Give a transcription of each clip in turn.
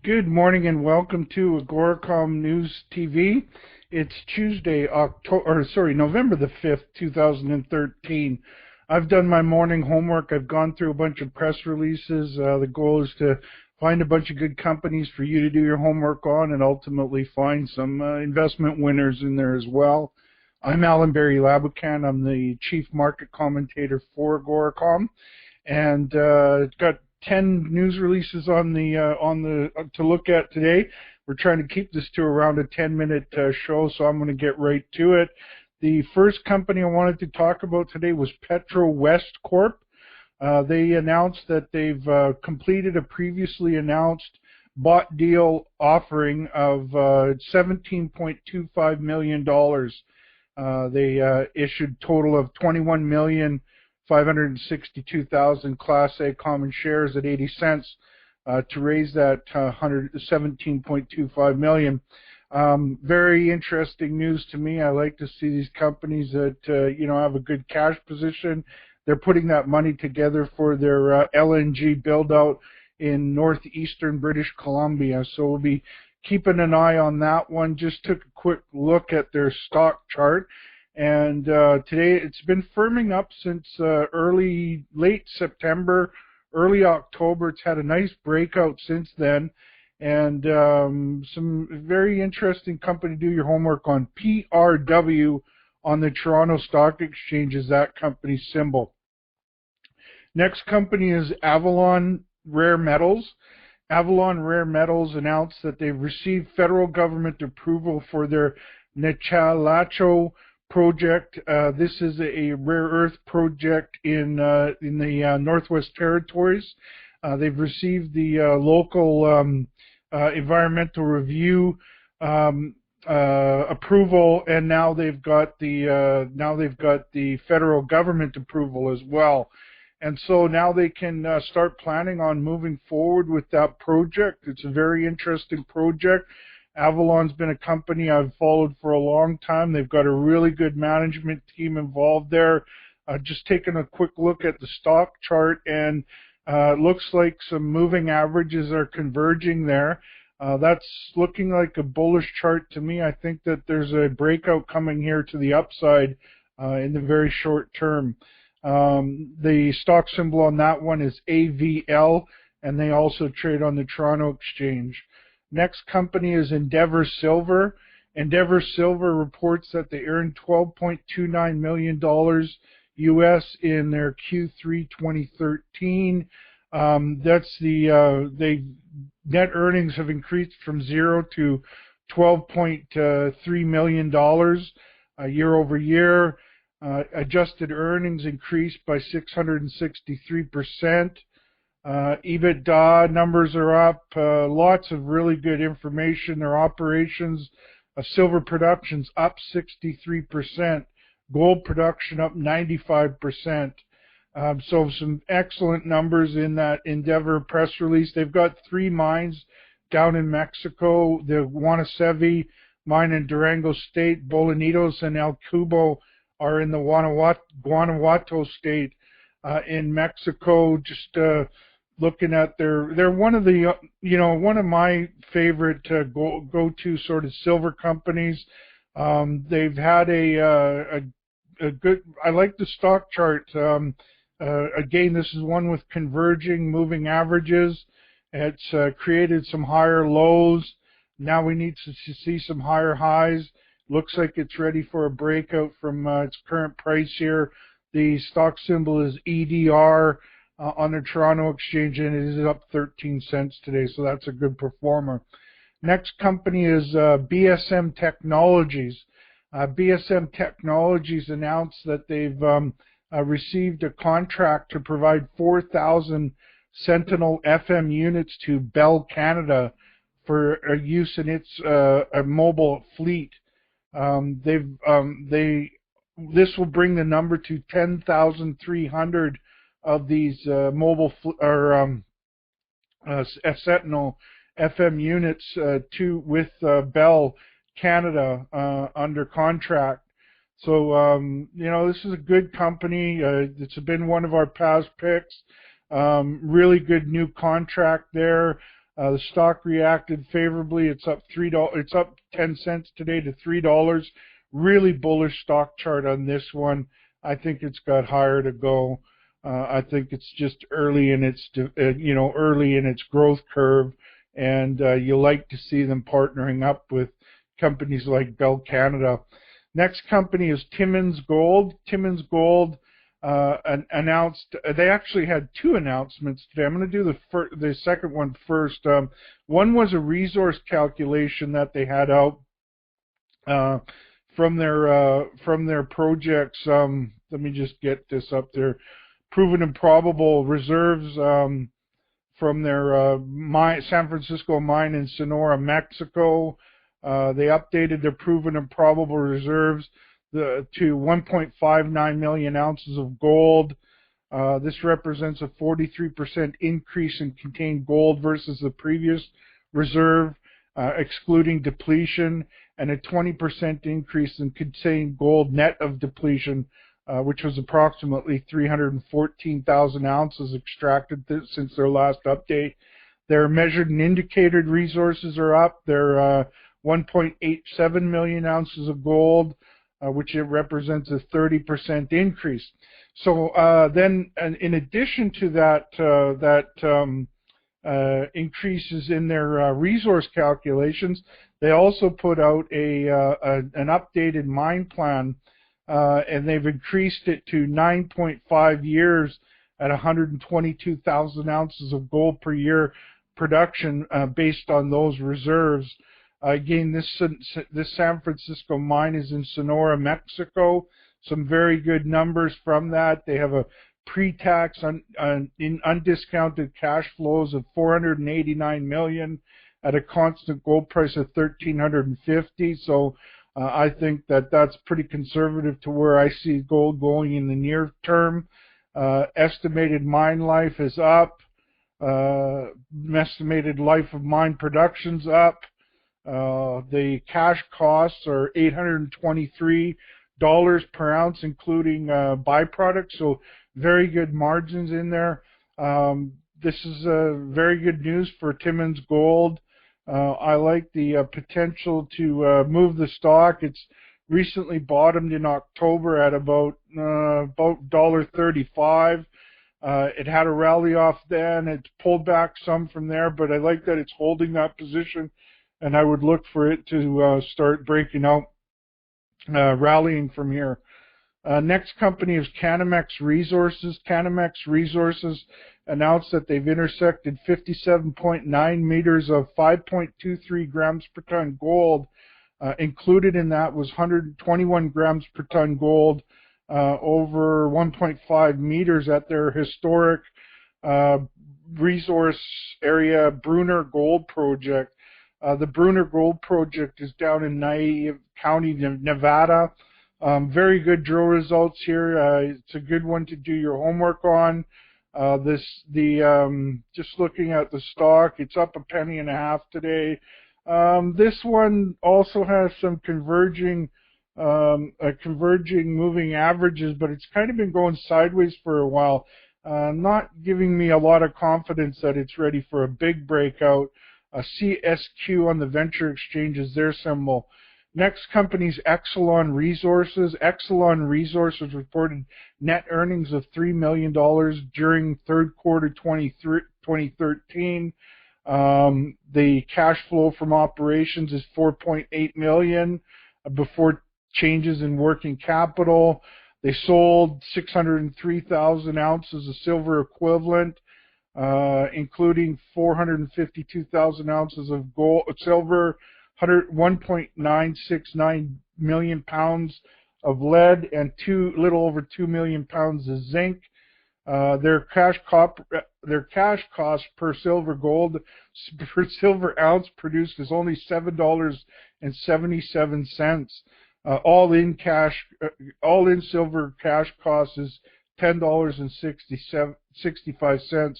Good morning and welcome to AGORACOM News TV. It's Tuesday, November the 5th, 2013. I've done my morning homework. I've gone through a bunch of press releases. The goal is to find a bunch of good companies for you to do your homework on and ultimately find some investment winners in there as well. I'm Alan Barry Labucan. I'm the Chief Market Commentator for AGORACOM, and got 10 news releases to look at today. We're trying to keep this to around a 10-minute show, so I'm going to get right to it. The first company I wanted to talk about today was Petrowest Corp. They announced that they've completed a previously announced bought deal offering of $17.25 million. They issued total of 21,562,000 Class A common shares at 80 cents to raise that $17.25 million. Very interesting news to me. I like to see these companies that have a good cash position. They're putting that money together for their LNG build out in northeastern British Columbia. So we'll be keeping an eye on that one. Just took a quick look at their stock chart. And today it's been firming up since late September, early October. It's had a nice breakout since then. And some very interesting company to do your homework on. PRW on the Toronto Stock Exchange is that company's symbol. Next company is Avalon Rare Metals. Avalon Rare Metals announced that they've received federal government approval for their Nechalacho project. This is a rare earth project in the Northwest Territories. They've received the local environmental review approval, and now they've got the federal government approval as well. And so now they can start planning on moving forward with that project. It's a very interesting project. Avalon's been a company I've followed for a long time. They've got a really good management team involved there. Just taking a quick look at the stock chart, and it looks like some moving averages are converging there. That's looking like a bullish chart to me. I think that there's a breakout coming here to the upside in the very short term. The stock symbol on that one is AVL, and they also trade on the Toronto Exchange. Next company is Endeavour Silver. Endeavour Silver reports that they earned $12.29 million US in their Q3 2013. They net earnings have increased from 0 to $12.3 million year over year. Adjusted earnings increased by 663%. EBITDA numbers are up. Lots of really good information. Their operations, silver production's up 63%. Gold production up 95%. So some excellent numbers in that Endeavour press release. They've got 3 mines down in Mexico. The Guanacevi mine in Durango State, Bolañitos and El Cubo are in the Guanajuato State in Mexico. Just looking at they're one of the one of my favorite go-to sort of silver companies. They've had a good. I like the stock chart. Again, this is one with converging moving averages. It's created some higher lows. Now we need to see some higher highs. Looks like it's ready for a breakout from its current price here. The stock symbol is EDR on the Toronto Exchange, and it is up 13 cents today, so that's a good performer. Next company is BSM Technologies. BSM Technologies announced that they've received a contract to provide 4,000 Sentinel FM units to Bell Canada for use in its mobile fleet. This will bring the number to 10,300 of these Sentinel FM units with Bell Canada under contract. So this is a good company. It's been one of our past picks. Really good new contract there. The stock reacted favorably. It's up $3. It's up 10 cents today to $3. Really bullish stock chart on this one. I think it's got higher to go. I think it's just early in its early in its growth curve, and you like to see them partnering up with companies like Bell Canada. Next company is Timmins Gold. Timmins Gold announced. They actually had two announcements today. I'm going to do the second one first. One was a resource calculation that they had out from their projects. Let me just get this up there. Proven and probable reserves from their San Francisco mine in Sonora, Mexico. They updated their proven and probable reserves to 1.59 million ounces of gold. This represents a 43% increase in contained gold versus the previous reserve, excluding depletion, and a 20% increase in contained gold net of depletion, which was approximately 314,000 ounces extracted since their last update. Their measured and indicated resources are up. They're 1.87 million ounces of gold, which it represents a 30% increase. So then, in addition to that, increases in their resource calculations, they also put out an updated mine plan, and they've increased it to 9.5 years at 122,000 ounces of gold per year production based on those reserves. Again, this San Francisco mine is in Sonora, Mexico. Some very good numbers from that. They have a pre-tax in undiscounted cash flows of $489 million at a constant gold price of $1,350. So I think that's pretty conservative to where I see gold going in the near term. Estimated mine life is up. Estimated life of mine production's up. The cash costs are $823 per ounce, including byproducts. So very good margins in there. This is very good news for Timmins Gold. I like the potential to move the stock. It's recently bottomed in October at about $1.35. It had a rally off then. It's pulled back some from there, but I like that it's holding that position, and I would look for it to start breaking out, rallying from here. Next company is Canamex Resources. Canamex Resources announced that they've intersected 57.9 meters of 5.23 grams per ton gold. Included in that was 121 grams per ton gold over 1.5 meters at their historic resource area Bruner Gold Project. The Bruner Gold Project is down in Naive County, Nevada. Very good drill results here. It's a good one to do your homework on. Just looking at the stock, it's up $0.015 today. This one also has some converging moving averages, but it's kind of been going sideways for a while. Not giving me a lot of confidence that it's ready for a big breakout. CSQ on the Venture Exchange is their symbol. Next company is Excellon Resources. Excellon Resources reported net earnings of $3 million during third quarter 2013. The cash flow from operations is $4.8 million before changes in working capital. They sold 603,000 ounces of silver equivalent, including 452,000 ounces of silver, 1.969 million pounds of lead, and little over 2 million pounds of zinc. Their cash cost per silver ounce produced is only $7.77. All in silver cash cost is $10.65.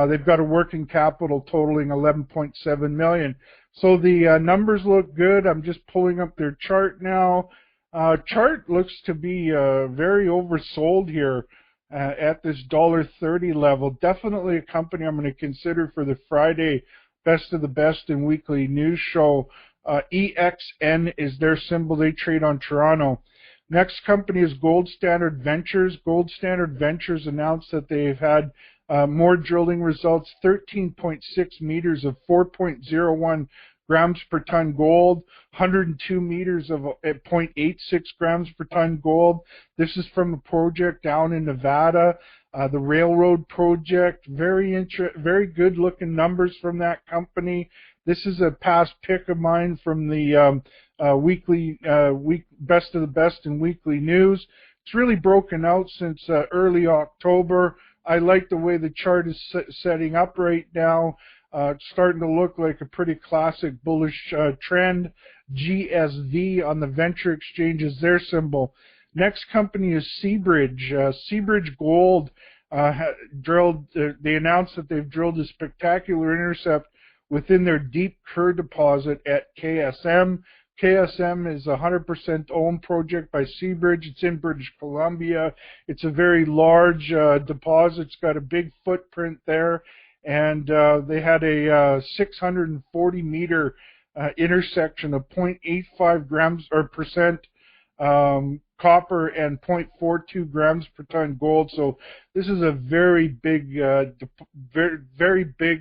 They've got a working capital totaling $11.7 million. So the numbers look good. I'm just pulling up their chart now. Chart looks to be very oversold here at this $1.30 level. Definitely a company I'm going to consider for the Friday Best of the Best and Weekly News Show. EXN is their symbol. They trade on Toronto. Next company is Gold Standard Ventures. Gold Standard Ventures announced that they've had more drilling results, 13.6 meters of 4.01 grams per ton gold, 102 meters of 0.86 grams per ton gold. This is from a project down in Nevada, the railroad project. Very good looking numbers from that company. This is a past pick of mine from the Best of the Best and Weekly News. It's really broken out since early October. I like the way the chart is setting up right now. It's starting to look like a pretty classic bullish trend. GSV on the Venture Exchange is their symbol. Next company is Seabridge. Seabridge Gold drilled. They announced that they've drilled a spectacular intercept within their Deep Kerr deposit at KSM. KSM is a 100% owned project by Seabridge. It's in British Columbia. It's a very large deposit. It's got a big footprint there. And they had a 640 meter intersection of 0.85 grams or percent copper and 0.42 grams per ton gold. So this is a very big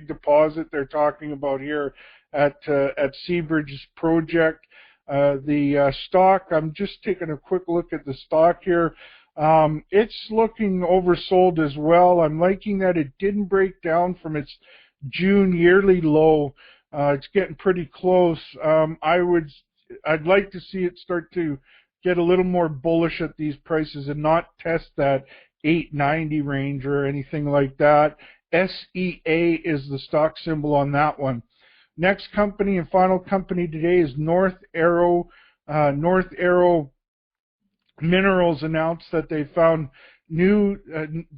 deposit they're talking about here at Seabridge's project. The stock, I'm just taking a quick look at the stock here. It's looking oversold as well. I'm liking that it didn't break down from its June yearly low. It's getting pretty close. I'd like to see it start to get a little more bullish at these prices and not test that 890 range or anything like that. SEA is the stock symbol on that one. Next company and final company today is North Arrow. North Arrow Minerals announced that they found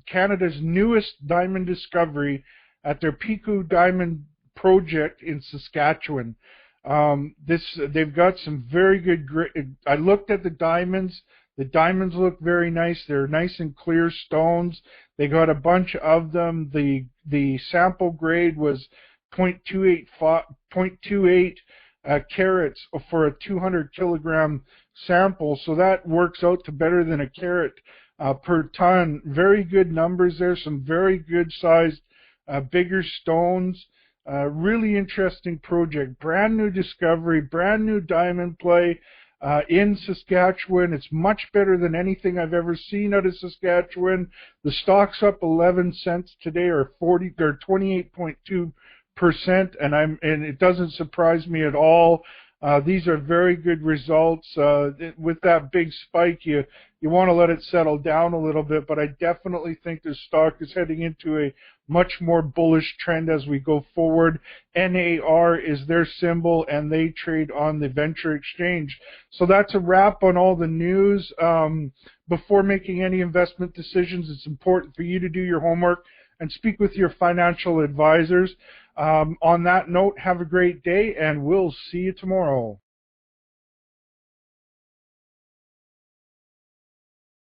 Canada's newest diamond discovery at their Pico Diamond project in Saskatchewan. They've got some very good. I looked at the diamonds. The diamonds look very nice. They're nice and clear stones. They got a bunch of them. The sample grade was 0.28 carats for a 200 kilogram sample, so that works out to better than a carat per ton. Very good numbers there. Some very good sized, bigger stones. Really interesting project. Brand new discovery, brand new diamond play in Saskatchewan. It's much better than anything I've ever seen out of Saskatchewan. The stock's up 11 cents today, or 28.2%, and it doesn't surprise me at all. These are very good results. With that big spike, you want to let it settle down a little bit, but I definitely think the stock is heading into a much more bullish trend as we go forward. NAR is their symbol, and they trade on the Venture Exchange. So that's a wrap on all the news. Before making any investment decisions, it's important for you to do your homework and speak with your financial advisors. On that note, have a great day, and we'll see you tomorrow.